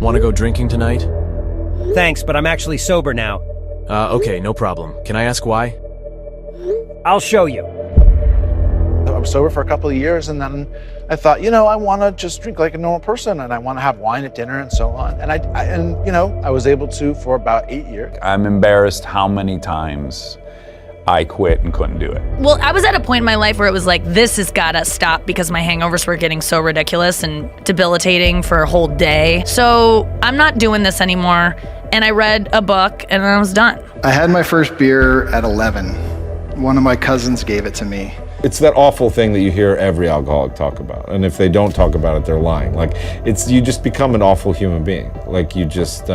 Want to go drinking tonight? Thanks, but I'm actually sober now. Okay, no problem. Can I ask why? I'll show you. I was sober for a couple of years, and then I thought, I want to just drink like a normal person, and I want to have wine at dinner and so on. And I was able to for about 8 years. I'm embarrassed how many times I quit and couldn't do it. Well, I was at a point in my life where it was like, this has gotta stop because my hangovers were getting so ridiculous and debilitating for a whole day. So I'm not doing this anymore. And I read a book and I was done. I had my first beer at 11. One of my cousins gave it to me. It's that awful thing that you hear every alcoholic talk about. And if they don't talk about it, they're lying. Like, you just become an awful human being. Like, you just,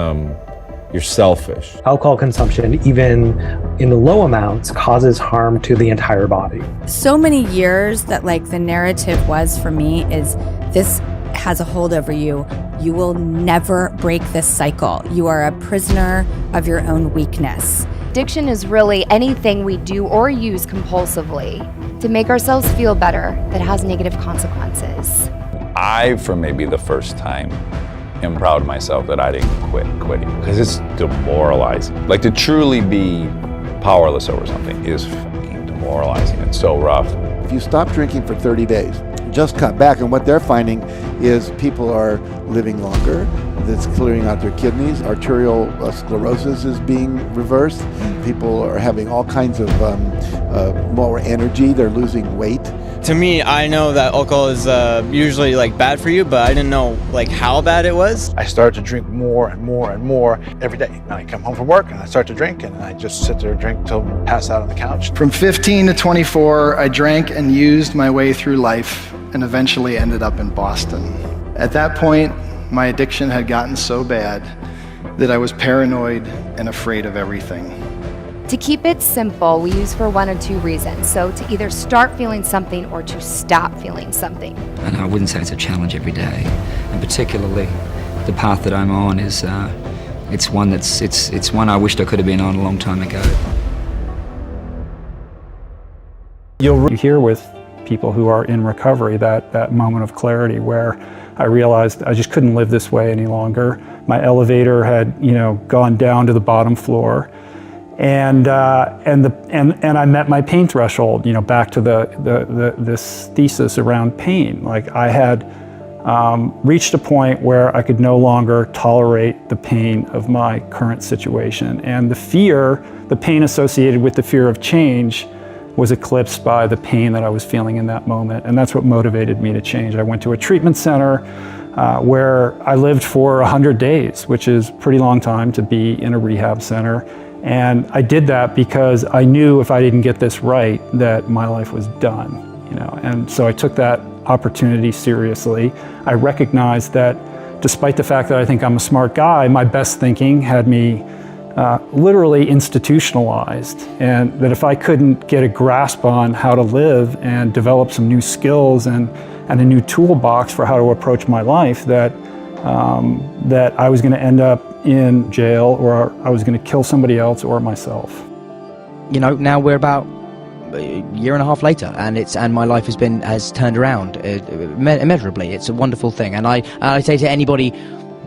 you're selfish. Alcohol consumption, even in the low amounts, causes harm to the entire body. So many years that the narrative was for me is this has a hold over you. You will never break this cycle. You are a prisoner of your own weakness. Addiction is really anything we do or use compulsively to make ourselves feel better that has negative consequences. I, for maybe the first time, am proud of myself that I didn't quitting, because it's demoralizing. Like, to truly be powerless over something is fucking demoralizing. It's so rough. If you stop drinking for 30 days, just cut back, and what they're finding is people are living longer. That's clearing out their kidneys. Arterial sclerosis is being reversed. People are having all kinds of more energy. They're losing weight. To me, I know that alcohol is usually bad for you, but I didn't know how bad it was. I started to drink more and more and more every day. And I come home from work and I start to drink, and I just sit there and drink till I pass out on the couch. From 15 to 24, I drank and used my way through life and eventually ended up in Boston. At that point, my addiction had gotten so bad that I was paranoid and afraid of everything. To keep it simple, we use for one or two reasons. So to either start feeling something or to stop feeling something. And I wouldn't say it's a challenge every day. And particularly, the path that I'm on is, it's one I wished I could have been on a long time ago. You hear with people who are in recovery that moment of clarity where I realized I just couldn't live this way any longer. My elevator had, gone down to the bottom floor. And I met my pain threshold, back to this thesis around pain. I had reached a point where I could no longer tolerate the pain of my current situation. And the pain associated with the fear of change was eclipsed by the pain that I was feeling in that moment. And that's what motivated me to change. I went to a treatment center where I lived for 100 days, which is a pretty long time to be in a rehab center. And I did that because I knew if I didn't get this right, that my life was done, And so I took that opportunity seriously. I recognized that despite the fact that I think I'm a smart guy, my best thinking had me literally institutionalized. And that if I couldn't get a grasp on how to live and develop some new skills and a new toolbox for how to approach my life, that I was going to end up in jail, or I was going to kill somebody else or myself. Now we're about a year and a half later, and my life has turned around immeasurably. It's a wonderful thing, and I say to anybody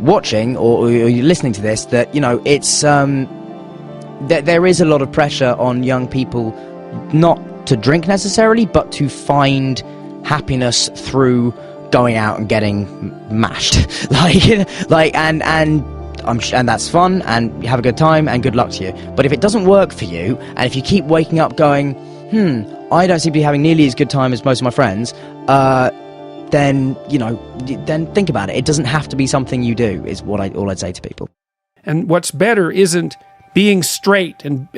watching or listening to this that it's that there is a lot of pressure on young people, not to drink necessarily, but to find happiness through going out and getting mashed, and that's fun, and have a good time, and good luck to you. But if it doesn't work for you, and if you keep waking up going, I don't seem to be having nearly as good time as most of my friends, then think about it. It doesn't have to be something you do, is all I'd say to people. And what's better isn't being straight and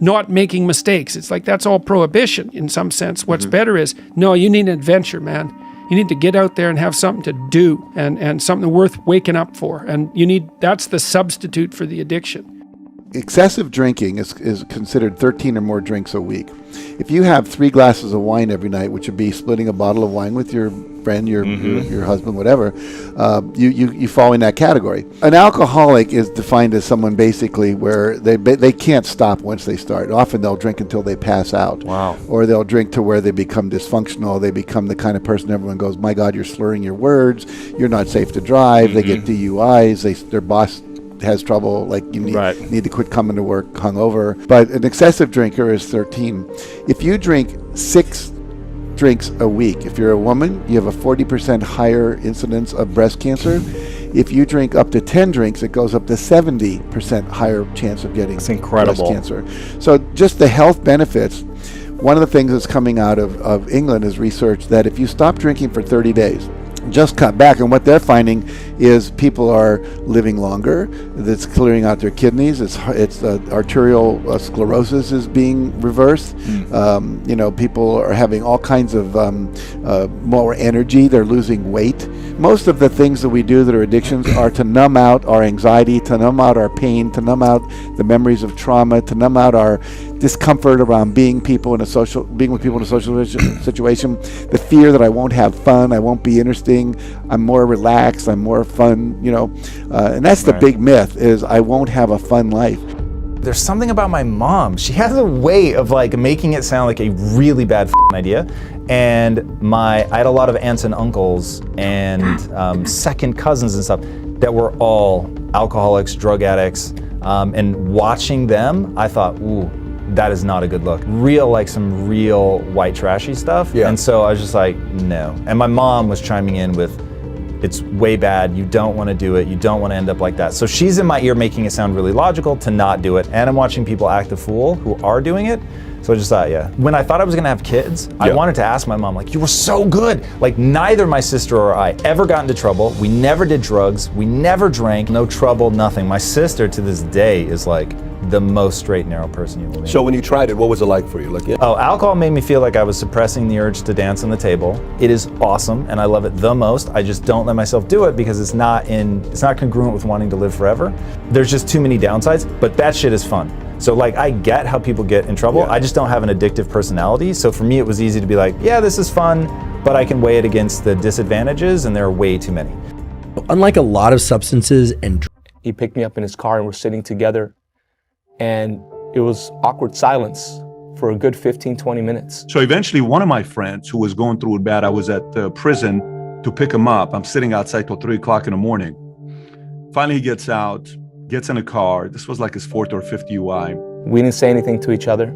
not making mistakes. It's that's all prohibition in some sense. What's better is, no, you need an adventure, man. You need to get out there and have something to do and something worth waking up for. And that's the substitute for the addiction. Excessive drinking is considered 13 or more drinks a week. If you have 3 glasses of wine every night, which would be splitting a bottle of wine with your friend, your husband, whatever, you fall in that category. An alcoholic is defined as someone basically where they can't stop once they start. Often they'll drink until they pass out. Wow. Or they'll drink to where they become dysfunctional. They become the kind of person everyone goes, my God, you're slurring your words. You're not safe to drive. They get DUIs. Their boss has trouble, like you need to quit coming to work hungover. But an excessive drinker is 13. If you drink 6 drinks a week, if you're a woman, you have a 40% higher incidence of breast cancer. If you drink up to 10 drinks, it goes up to 70% higher chance of getting breast cancer. So just the health benefits. One of the things that's coming out of England is research that if you stop drinking for 30 days, just cut back, and what they're finding is people are living longer. That's clearing out their kidneys. It's arterial sclerosis is being reversed. People are having all kinds of more energy. They're losing weight. Most of the things that we do that are addictions are to numb out our anxiety, to numb out our pain, to numb out the memories of trauma, to numb out our discomfort around being with people in a social situation, the fear that I won't have fun, I won't be interesting, I'm more relaxed, I'm more fun, and that's the big myth, is I won't have a fun life. There's something about my mom. She has a way of making it sound like a really bad idea. And I had a lot of aunts and uncles and second cousins and stuff that were all alcoholics, drug addicts. And watching them, I thought, ooh, that is not a good look. Some real white trashy stuff. Yeah. And so I was just like, no. And my mom was chiming in with, it's way bad, you don't want to do it, you don't want to end up like that. So she's in my ear making it sound really logical to not do it. And I'm watching people act a fool who are doing it. So I just thought, when I thought I was gonna have kids, I wanted to ask my mom, you were so good. Neither my sister or I ever got into trouble. We never did drugs, we never drank, no trouble, nothing. My sister to this day is the most straight and narrow person you will meet. So when you tried it, what was it like for you? Alcohol made me feel like I was suppressing the urge to dance on the table. It is awesome and I love it the most. I just don't let myself do it because it's not congruent with wanting to live forever. There's just too many downsides, but that shit is fun. So I get how people get in trouble. I just don't have an addictive personality. So for me, it was easy to be this is fun, but I can weigh it against the disadvantages, and there are way too many. Unlike a lot of substances and he picked me up in his car and we're sitting together, and it was awkward silence for a good 15-20 minutes. So eventually one of my friends who was going through it bad, I was at the prison to pick him up. I'm sitting outside till 3 o'clock in the morning. Finally he gets out, gets in a car. This was his 4th or 5th UI. We didn't say anything to each other.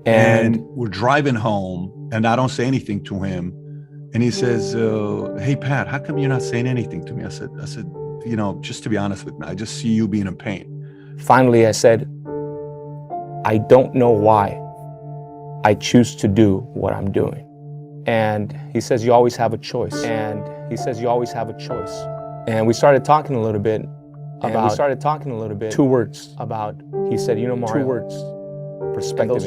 And we're driving home and I don't say anything to him. And he says, hey Pat, how come you're not saying anything to me? I said, just to be honest with me, I just see you being in pain. Finally, I said, I don't know why I choose to do what I'm doing. And he says, you always have a choice. And we started talking a little bit about, 2 words about, he said, Mario, 2 words, perspective,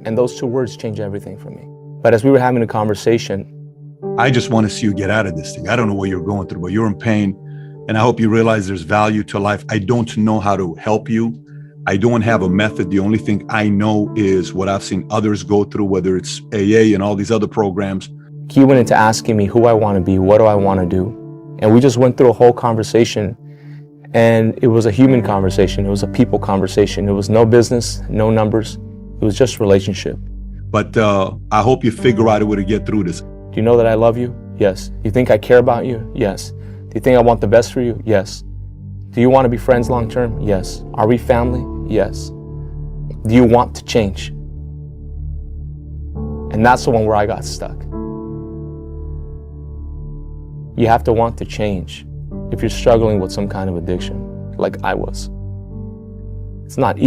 and those 2 words change everything for me. But as we were having a conversation, I just want to see you get out of this thing. I don't know what you're going through, but you're in pain. And I hope you realize there's value to life. I don't know how to help you. I don't have a method. The only thing I know is what I've seen others go through, whether it's AA and all these other programs. He went into asking me who I want to be, what do I want to do? And we just went through a whole conversation. And it was a human conversation. It was a people conversation. It was no business, no numbers. It was just relationship. But I hope you figure out a way to get through this. Do you know that I love you? Yes. Do you think I care about you? Yes. Do you think I want the best for you? Yes. Do you want to be friends long term? Yes. Are we family? Yes. Do you want to change? And that's the one where I got stuck. You have to want to change if you're struggling with some kind of addiction, like I was. It's not easy.